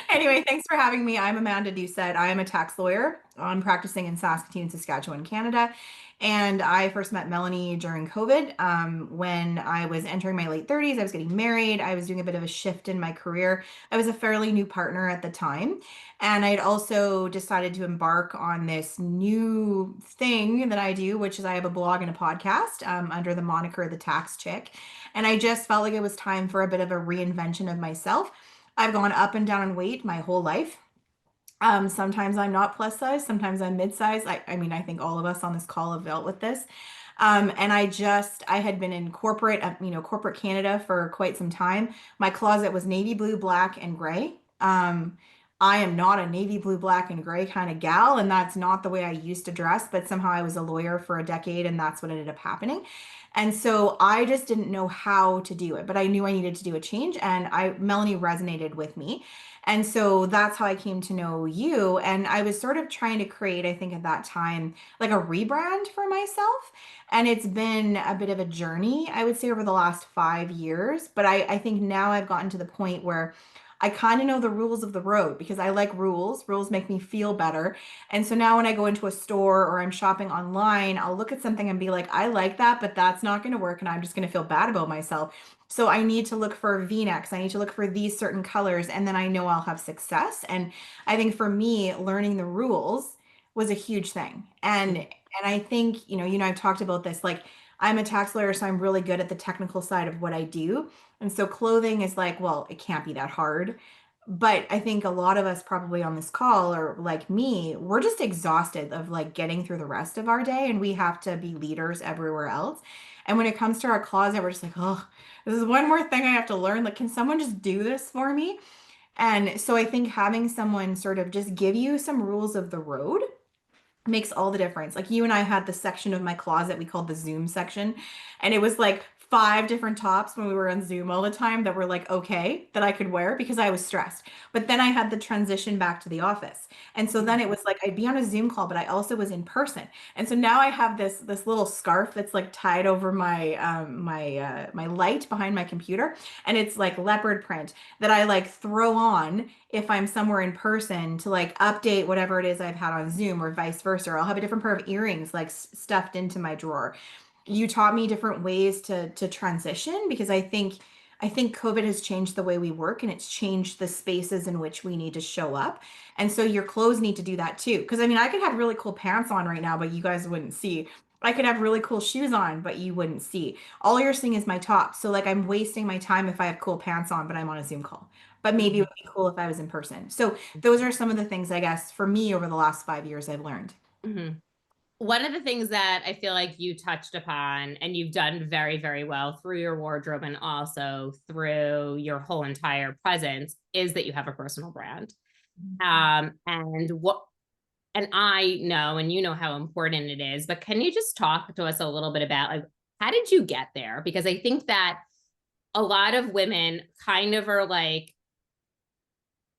Anyway, thanks for having me. I'm Amanda Doucette. I am a tax lawyer. I'm practicing in Saskatoon, Saskatchewan, Canada. And I first met Melanie during COVID. When I was entering my late 30s, I was getting married. I was doing a bit of a shift in my career. I was a fairly new partner at the time. And I'd also decided to embark on this new thing that I do, which is I have a blog and a podcast under the moniker The Tax Chick. And I just felt like it was time for a bit of a reinvention of myself. I've gone up and down in weight my whole life. Sometimes I'm not plus size, sometimes I'm mid size. I mean, I think all of us on this call have dealt with this. And I had been in corporate, corporate Canada for quite some time. My closet was navy blue, black, and gray. I am not a navy blue, black, and gray kind of gal, and that's not the way I used to dress, but somehow I was a lawyer for a decade, and that's what ended up happening. And so I just didn't know how to do it, but I knew I needed to do a change, and Melanie resonated with me. And so that's how I came to know you. And I was sort of trying to create, I think at that time, like a rebrand for myself. And it's been a bit of a journey, I would say, over the last 5 years. But I think now I've gotten to the point where I kind of know the rules of the road because I like rules. Rules make me feel better. And so now when I go into a store or I'm shopping online, I'll look at something and be like, I like that, but that's not going to work. And I'm just going to feel bad about myself. So I need to look for V-necks. I need to look for these certain colors, and then I know I'll have success. And I think for me, learning the rules was a huge thing. And I think, I've talked about this, like I'm a tax lawyer, so I'm really good at the technical side of what I do. And so clothing is like, well, it can't be that hard. But I think a lot of us probably on this call or like me, we're just exhausted of like getting through the rest of our day and we have to be leaders everywhere else. And when it comes to our closet, we're just like, oh, this is one more thing I have to learn. Like, can someone just do this for me? And so I think having someone sort of just give you some rules of the road makes all the difference. Like you and I had the section of my closet we called the Zoom section, and it was like five different tops when we were on Zoom all the time that were like okay that I could wear because I was stressed. But then I had the transition back to the office. And so then it was like I'd be on a Zoom call, but I also was in person. And so now I have this little scarf that's like tied over my light behind my computer, and it's like leopard print that I like throw on if I'm somewhere in person to like update whatever it is I've had on Zoom or vice versa. Or I'll have a different pair of earrings like stuffed into my drawer. You taught me different ways to transition because I think COVID has changed the way we work and it's changed the spaces in which we need to show up. And so your clothes need to do that too. Because I mean, I could have really cool pants on right now, but you guys wouldn't see. I could have really cool shoes on, but you wouldn't see. All you're seeing is my top. So like I'm wasting my time if I have cool pants on, but I'm on a Zoom call. But maybe it Mhm. would be cool if I was in person. So those are some of the things I guess for me over the last 5 years I've learned. Mhm. One of the things that I feel like you touched upon and you've done very, very well through your wardrobe and also through your whole entire presence is that you have a personal brand. And I know, and you know how important it is, but can you just talk to us a little bit about like, how did you get there? Because I think that a lot of women kind of are like,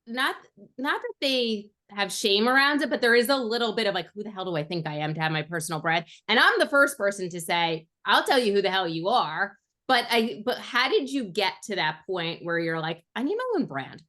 not not that they have shame around it, but there is a little bit of like, who the hell do I think I am to have my personal brand? And I'm the first person to say, I'll tell you who the hell you are. But how did you get to that point where you're like, I need my own brand?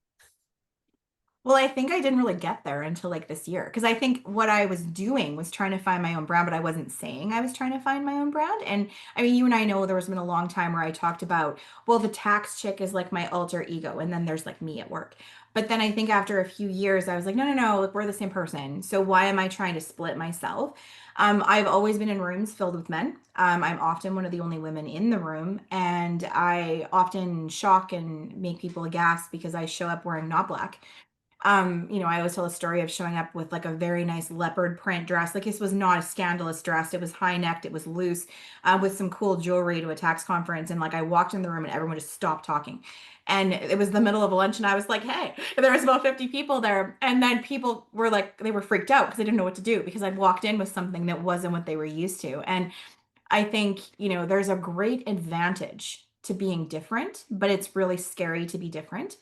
Well, I think I didn't really get there until like this year because I think what I was doing was trying to find my own brand, but I wasn't saying I was trying to find my own brand. And I mean, you and I know there has been a long time where I talked about, well, the tax chick is like my alter ego, and then there's like me at work. But then I think after a few years, I was like, no, no, no, like we're the same person. So why am I trying to split myself? I've always been in rooms filled with men. I'm often one of the only women in the room, and I often shock and make people aghast because I show up wearing not black. I always tell a story of showing up with like a very nice leopard print dress. Like this was not a scandalous dress. It was high necked, it was loose, with some cool jewelry to a tax conference. And like I walked in the room and everyone just stopped talking. And it was the middle of lunch, and I was like, hey, and there was about 50 people there. And then people were like, they were freaked out because they didn't know what to do because I'd walked in with something that wasn't what they were used to. And I think, there's a great advantage to being different, but it's really scary to be different.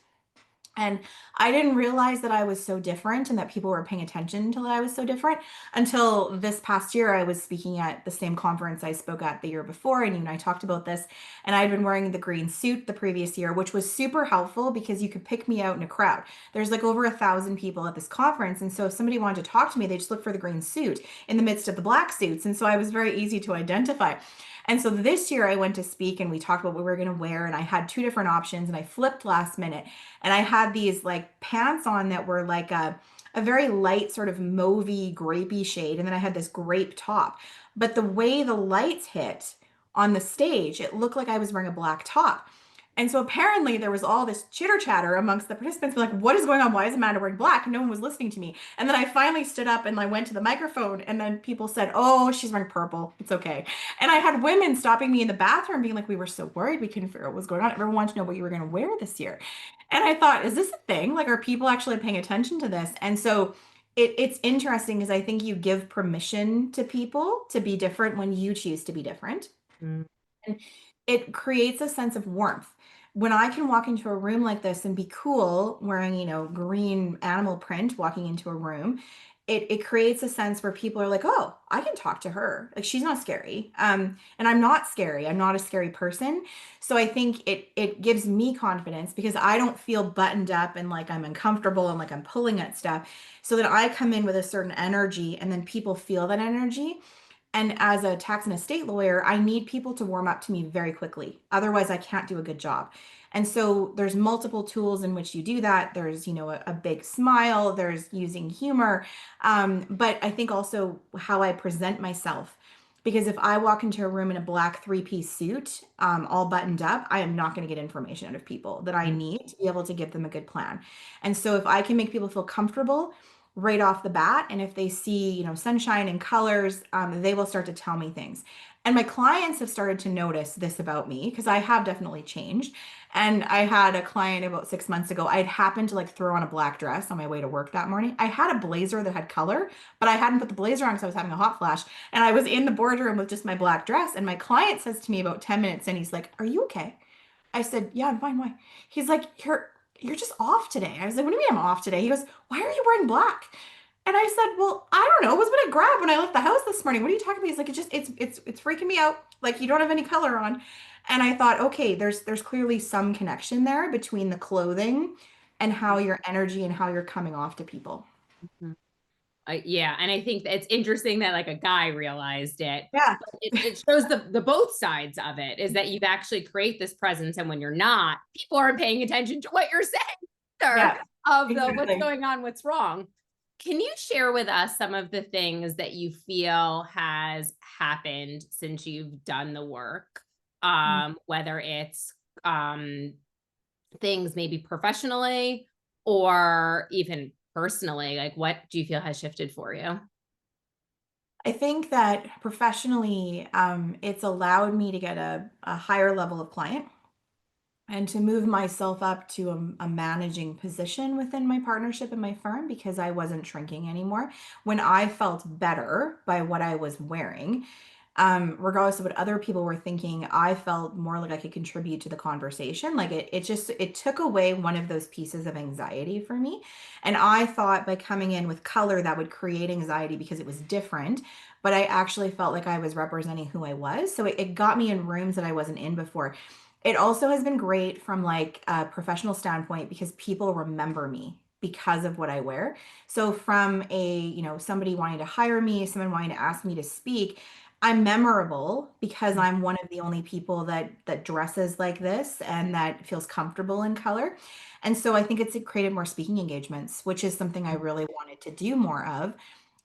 And I didn't realize that I was so different and that people were paying attention until I was so different until this past year. I was speaking at the same conference I spoke at the year before, and you and I talked about this. And I'd been wearing the green suit the previous year, which was super helpful because you could pick me out in a crowd. There's like over 1,000 people at this conference. And so if somebody wanted to talk to me, they just look for the green suit in the midst of the black suits. And so I was very easy to identify. And so this year I went to speak and we talked about what we were going to wear, and I had two different options and I flipped last minute. And I had these like pants on that were like a very light sort of mauvey grapey shade, and then I had this grape top. But the way the lights hit on the stage, it looked like I was wearing a black top. And so apparently there was all this chitter chatter amongst the participants, like, what is going on? Why is Amanda wearing black? And no one was listening to me. And then I finally stood up and I went to the microphone, and then people said, oh, she's wearing purple. It's okay. And I had women stopping me in the bathroom being like, we were so worried. We couldn't figure out what was going on. Everyone wanted to know what you were going to wear this year. And I thought, is this a thing? Like, are people actually paying attention to this? And so it's interesting because I think you give permission to people to be different when you choose to be different. Mm. And it creates a sense of warmth. When I can walk into a room like this and be cool wearing, green animal print, walking into a room, it creates a sense where people are like, oh, I can talk to her. Like, she's not scary. And I'm not scary. I'm not a scary person. So I think it gives me confidence because I don't feel buttoned up and like I'm uncomfortable and like I'm pulling at stuff. So that I come in with a certain energy and then people feel that energy. And as a tax and estate lawyer, I need people to warm up to me very quickly. Otherwise, I can't do a good job. And so there's multiple tools in which you do that. There's, a big smile, there's using humor. But I think also how I present myself. Because if I walk into a room in a black three-piece suit, all buttoned up, I am not going to get information out of people that I need to be able to give them a good plan. And so if I can make people feel comfortable right off the bat, and if they see, sunshine and colors, they will start to tell me things. And my clients have started to notice this about me because I have definitely changed. And I had a client about 6 months ago. I'd happened to like throw on a black dress on my way to work that morning. I had a blazer that had color, but I hadn't put the blazer on because I was having a hot flash. And I was in the boardroom with just my black dress. And my client says to me about 10 minutes and he's like, are you okay? I said, yeah, I'm fine. Why? He's like, you're just off today. I was like, what do you mean I'm off today? He goes, why are you wearing black? And I said, well, I don't know. It was what I grabbed when I left the house this morning. What are you talking about? He's like, it's freaking me out. Like, you don't have any color on. And I thought, okay, there's clearly some connection there between the clothing and how your energy and how you're coming off to people. Mhm. Yeah, and I think it's interesting that like a guy realized it. Yeah. But it shows the both sides of it is that you actually create this presence, and when you're not, people aren't paying attention to what you're saying Yeah, of the what's exactly. going on, what's wrong. Can you share with us some of the things that you feel has happened since you've done the work? Whether it's things maybe professionally or even personally, like what do you feel has shifted for you? I think that professionally, it's allowed me to get a higher level of client and to move myself up to a managing position within my partnership and my firm because I wasn't shrinking anymore. When I felt better by what I was wearing, regardless of what other people were thinking, I felt more like I could contribute to the conversation. Like it took away one of those pieces of anxiety for me. And I thought by coming in with color that would create anxiety because it was different, but I actually felt like I was representing who I was. So it got me in rooms that I wasn't in before. It also has been great from like a professional standpoint because people remember me because of what I wear. So from somebody wanting to hire me, someone wanting to ask me to speak, I'm memorable because I'm one of the only people that dresses like this and that feels comfortable in color. And so I think it's created more speaking engagements, which is something I really wanted to do more of.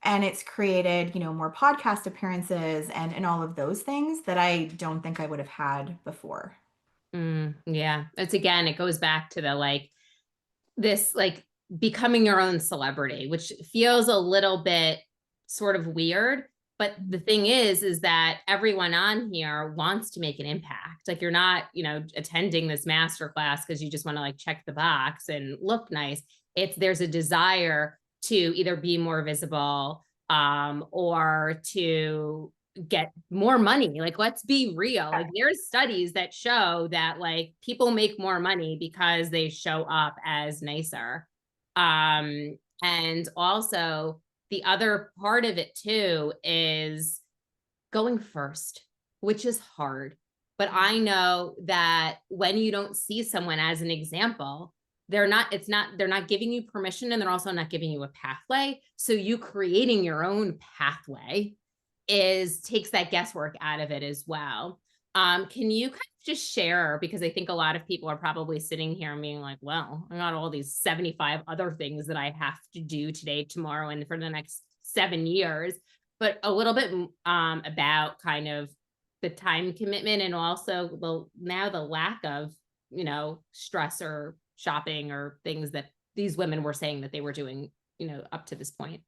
And it's created, more podcast appearances and all of those things that I don't think I would have had before. Yeah, it's again, it goes back to the this becoming your own celebrity, which feels a little bit sort of weird. But the thing is that everyone on here wants to make an impact. Like you're not, attending this master class because you just want to check the box and look nice. There's a desire to either be more visible or to get more money. Like, let's be real. Like, there's studies that show that like people make more money because they show up as nicer. And also the other part of it too is going first, which is hard. But I know that when you don't see someone as an example, they're not giving you permission, and they're also not giving you a pathway. So you creating your own pathway takes that guesswork out of it as well. Can you kind of just share, because I think a lot of people are probably sitting here and being like, well, I got all these 75 other things that I have to do today, tomorrow, and for the next 7 years, but a little bit about kind of the time commitment, and also the lack of, stress or shopping or things that these women were saying that they were doing, up to this point.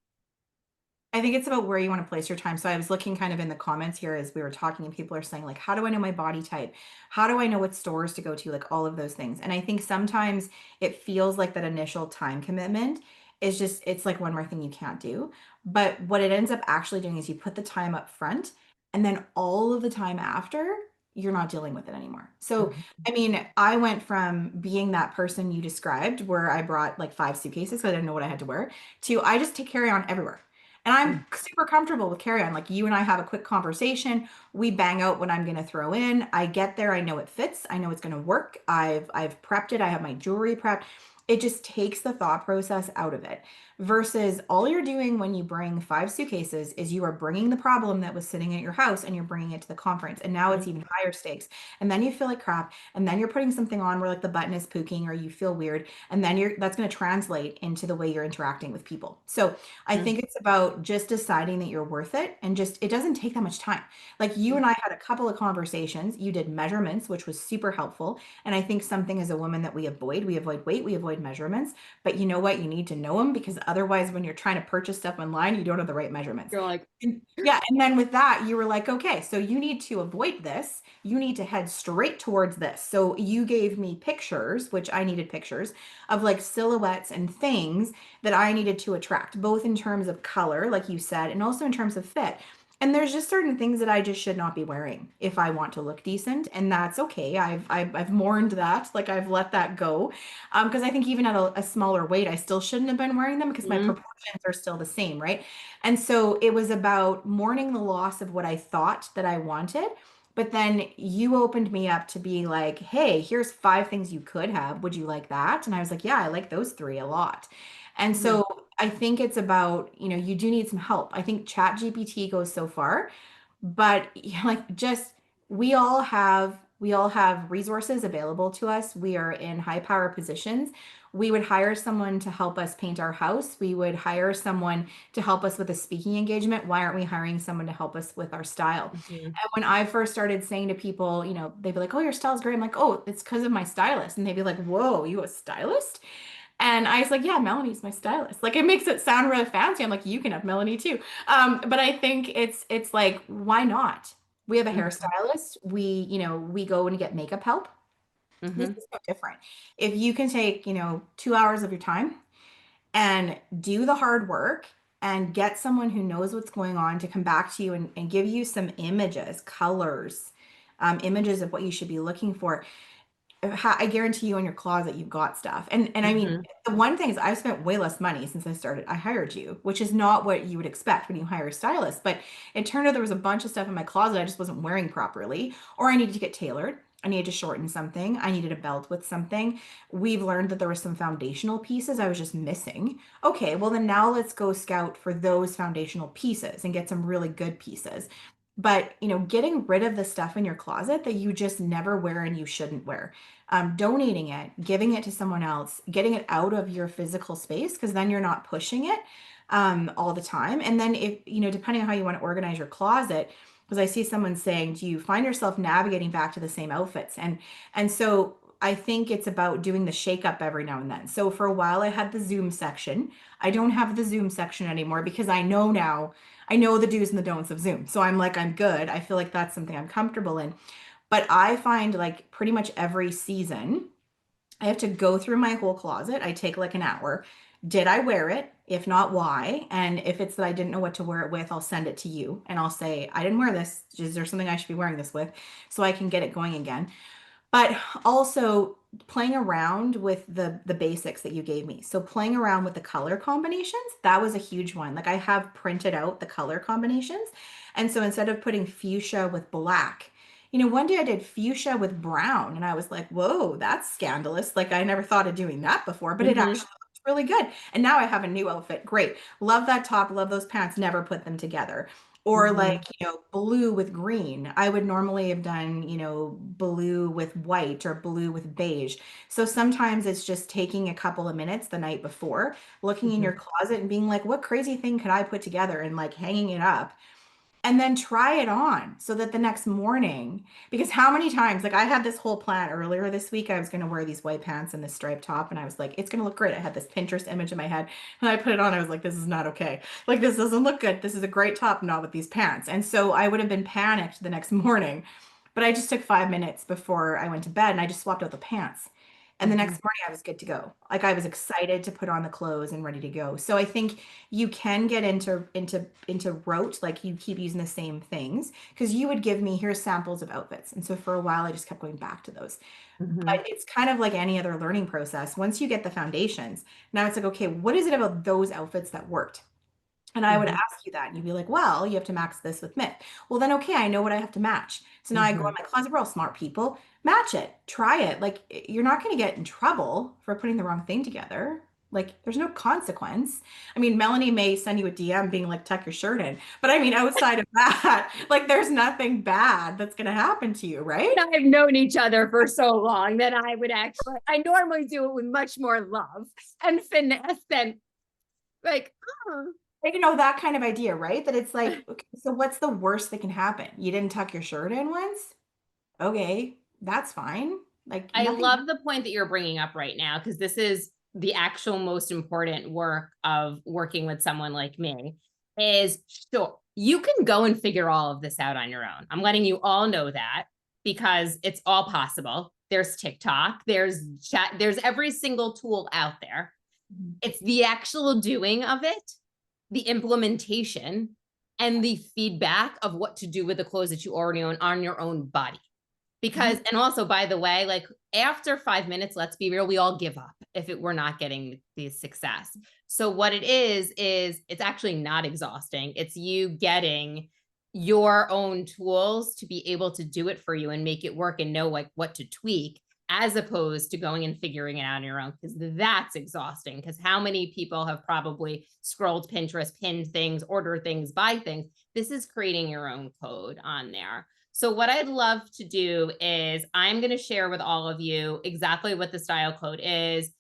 I think it's about where you want to place your time. So I was looking kind of in the comments here as we were talking, and people are saying, like, how do I know my body type? How do I know what stores to go to? Like all of those things. And I think sometimes it feels like that initial time commitment is just, it's like one more thing you can't do. But what it ends up actually doing is you put the time up front, and then all of the time after, you're not dealing with it anymore. So, Mhm. I mean, I went from being that person you described where I brought like 5 suitcases because I didn't know what I had to wear, to I just take carry on everywhere. And I'm super comfortable with carry on. Like you and I have a quick conversation. We bang out what I'm going to throw in. I get there. I know it fits. I know it's going to work. I've prepped it. I have my jewelry prepped. It just takes the thought process out of it. Versus all you're doing when you bring 5 suitcases is you are bringing the problem that was sitting at your house and you're bringing it to the conference. And now it's even higher stakes. And then you feel like crap. And then you're putting something on where like the button is pooking or you feel weird. And then that's going to translate into the way you're interacting with people. So I think it's about just deciding that you're worth it, and just it doesn't take that much time. Like you and I had a couple of conversations. You did measurements, which was super helpful. And I think something as a woman that we avoid weight, we avoid measurements. But you know what? You need to know them, because otherwise, when you're trying to purchase stuff online, you don't have the right measurements. You're like, Yeah, and then with that, you were like, okay, so you need to avoid this. You need to head straight towards this. So you gave me pictures, which I needed pictures of like silhouettes and things that I needed to attract, both in terms of color, like you said, and also in terms of fit. And there's just certain things that I just should not be wearing if I want to look decent, and that's okay. I've mourned that, like I've let that go, because I think even at a smaller weight, I still shouldn't have been wearing them because my mhm, proportions are still the same, right? And so it was about mourning the loss of what I thought that I wanted. But then you opened me up to be like, hey, here's 5 things you could have. Would you like that? And I was like, yeah, I like those 3 a lot. And mhm, so I think it's about, you do need some help. I think Chat GPT goes so far, but like just we all have resources available to us. We are in high power positions. We would hire someone to help us paint our house. We would hire someone to help us with a speaking engagement. Why aren't we hiring someone to help us with our style? mhm. And when I first started saying to people, they'd be like, oh, your style's great. I'm like, oh, it's because of my stylist. And they'd be like, whoa, you a stylist? And I was like, yeah, Melanie's my stylist. Like it makes it sound really fancy. I'm like, you can have Melanie too. But I think it's like, why not? We have a Mhm, hairstylist. We go and get makeup help. This mhm, is no different. If you can take, 2 hours of your time and do the hard work and get someone who knows what's going on to come back to you and give you some images, colors, images of what you should be looking for. I guarantee you in your closet you've got stuff. And I mean, mhm, the one thing is I've spent way less money since I started. I hired you, which is not what you would expect when you hire a stylist. But it turned out there was a bunch of stuff in my closet I just wasn't wearing properly, or I needed to get tailored. I needed to shorten something. I needed a belt with something. We've learned that there were some foundational pieces I was just missing. Okay, well then now let's go scout for those foundational pieces and get some really good pieces. But, getting rid of the stuff in your closet that you just never wear and you shouldn't wear, donating it, giving it to someone else, getting it out of your physical space, because then you're not pushing it all the time. And then if, depending on how you want to organize your closet, because I see someone saying, do you find yourself navigating back to the same outfits? And so I think it's about doing the shake up every now and then. So for a while I had the Zoom section. I don't have the Zoom section anymore because I know now, I know the do's and the don'ts of Zoom. So I'm like, I'm good. I feel like that's something I'm comfortable in. But I find like pretty much every season, I have to go through my whole closet. I take like an hour. Did I wear it? If not, why? And if it's that I didn't know what to wear it with, I'll send it to you and I'll say, I didn't wear this. Is there something I should be wearing this with? So I can get it going again. But also playing around with the basics that you gave me. So playing around with the color combinations, that was a huge one. Like I have printed out the color combinations. And so instead of putting fuchsia with black, one day I did fuchsia with brown and I was like, whoa, that's scandalous. Like I never thought of doing that before, but it Mm-hmm. actually looks really good. And now I have a new outfit. Great. Love that top, love those pants, never put them together. Or Mm-hmm. like, blue with green. I would normally have done, blue with white or blue with beige. So sometimes it's just taking a couple of minutes the night before, looking in your Mm-hmm. closet and being like, what crazy thing could I put together and like hanging it up and then try it on so that the next morning, because how many times, like I had this whole plan earlier this week, I was going to wear these white pants and this striped top, and I was like, it's going to look great. I had this Pinterest image in my head, and I put it on. I was like, this is not okay. Like, this doesn't look good. This is a great top, not with these pants. And so I would have been panicked the next morning, but I just took 5 minutes before I went to bed and I just swapped out the pants. And the Mm-hmm. next morning I was good to go. Like I was excited to put on the clothes and ready to go. So I think you can get into rote, like you keep using the same things because you would give me here's samples of outfits. And so for a while I just kept going back to those. Mm-hmm. But it's kind of like any other learning process. Once you get the foundations, now it's like, okay, what is it about those outfits that worked? And I would Mm-hmm. ask you that, and you'd be like, well, you have to match this with myth. Well, then, okay, I know what I have to match. So now I go in Mm-hmm. my closet. We're all smart people. Match it, try it. Like, you're not going to get in trouble for putting the wrong thing together. Like, there's no consequence. I mean, Melanie may send you a DM being like, tuck your shirt in. But I mean, outside of that, like, there's nothing bad that's going to happen to you, right? I've known each other for so long that I would actually, I normally do it with much more love and finesse than like, oh. Like, that kind of idea, right? That it's like, okay, so what's the worst that can happen? You didn't tuck your shirt in once? Okay, that's fine. Like I nothing. love the point that you're bringing up right now, because this is the actual most important work of working with someone like me is sure you can go and figure all of this out on your own. I'm letting you all know that because it's all possible. There's TikTok, there's chat, there's every single tool out there. Mhm. It's the actual doing of it, the implementation, and the feedback of what to do with the clothes that you already own on your own body. Because, Mhm. and also, by the way, like after 5 minutes, let's be real, we all give up if we're not getting the success. So what it is it's actually not exhausting. It's you getting your own tools to be able to do it for you and make it work and know like what to tweak, as opposed to going and figuring it out on your own, because that's exhausting. Because how many people have probably scrolled Pinterest, pinned things, ordered things, buy things? This is creating your own code on there. So what I'd love to do is I'm going to share with all of you exactly what the style code is.